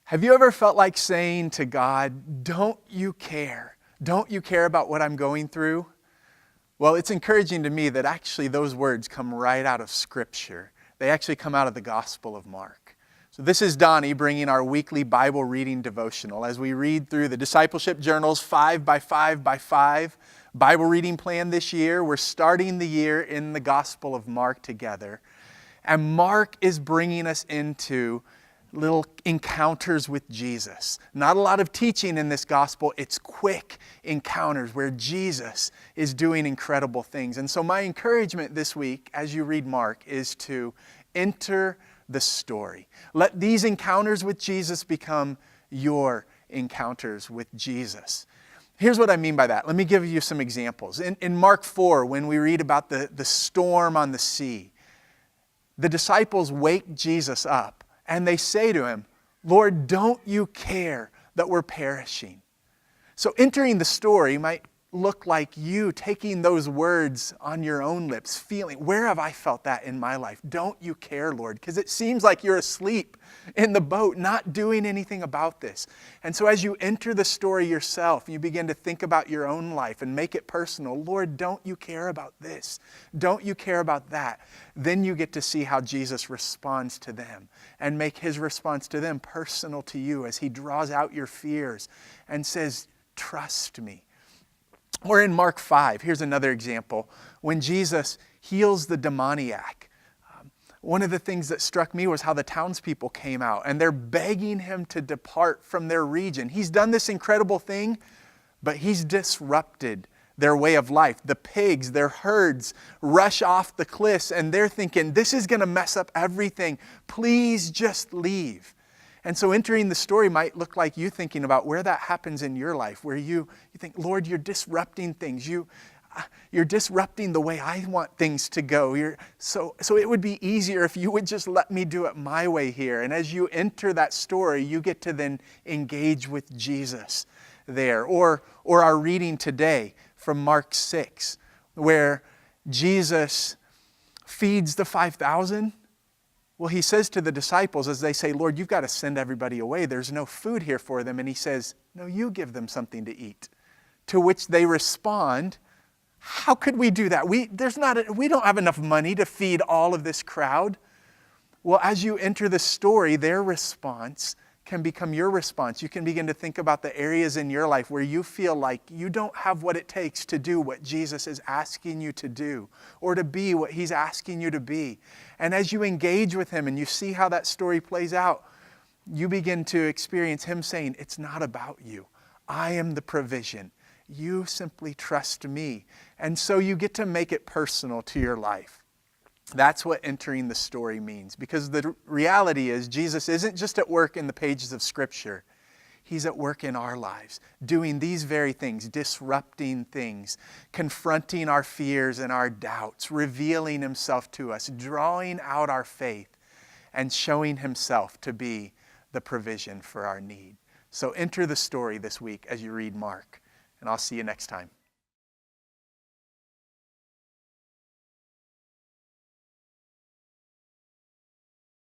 Have you ever felt like saying to God, don't you care? Don't you care about what I'm going through? Well, it's encouraging to me that actually those words come right out of Scripture. They actually come out of the Gospel of Mark. So this is Donnie bringing our weekly Bible reading devotional as we read through the Discipleship Journal's 5 by 5 by 5 Bible reading plan this year. We're starting the year in the Gospel of Mark together. And Mark is bringing us into little encounters with Jesus. Not a lot of teaching in this gospel. It's quick encounters where Jesus is doing incredible things. And so my encouragement this week as you read Mark is to enter the story. Let these encounters with Jesus become your encounters with Jesus. Here's what I mean by that. Let me give you some examples. In Mark 4, when we read about the storm on the sea, the disciples wake Jesus up. And they say to him, Lord, don't you care that we're perishing? So entering the story might look like you taking those words on your own lips, feeling, where have I felt that in my life? Don't you care, Lord? Because it seems like you're asleep in the boat, not doing anything about this. And so as you enter the story yourself, you begin to think about your own life and make it personal. Lord, don't you care about this? Don't you care about that? Then you get to see how Jesus responds to them and make his response to them personal to you as he draws out your fears and says, trust me. Or in Mark 5, here's another example. When Jesus heals the demoniac, one of the things that struck me was how the townspeople came out and they're begging him to depart from their region. He's done this incredible thing, but he's disrupted their way of life. The pigs, their herds rush off the cliffs and they're thinking, this is going to mess up everything. Please just leave. And so entering the story might look like you thinking about where that happens in your life, where you think, Lord, you're disrupting things. You're disrupting the way I want things to go. So it would be easier if you would just let me do it my way here. And as you enter that story, you get to then engage with Jesus there. Or our reading today from Mark 6, where Jesus feeds the 5,000. Well, he says to the disciples as they say, Lord, you've got to send everybody away. There's no food here for them. And he says, no, you give them something to eat. To which they respond, how could we do that? We don't have enough money to feed all of this crowd. Well, as you enter the story, their response can become your response. You can begin to think about the areas in your life where you feel like you don't have what it takes to do what Jesus is asking you to do or to be what he's asking you to be. And as you engage with him and you see how that story plays out, you begin to experience him saying, it's not about you. I am the provision. You simply trust me. And so you get to make it personal to your life. That's what entering the story means. Because the reality is Jesus isn't just at work in the pages of Scripture. He's at work in our lives, doing these very things, disrupting things, confronting our fears and our doubts, revealing himself to us, drawing out our faith, and showing himself to be the provision for our need. So enter the story this week as you read Mark, and I'll see you next time.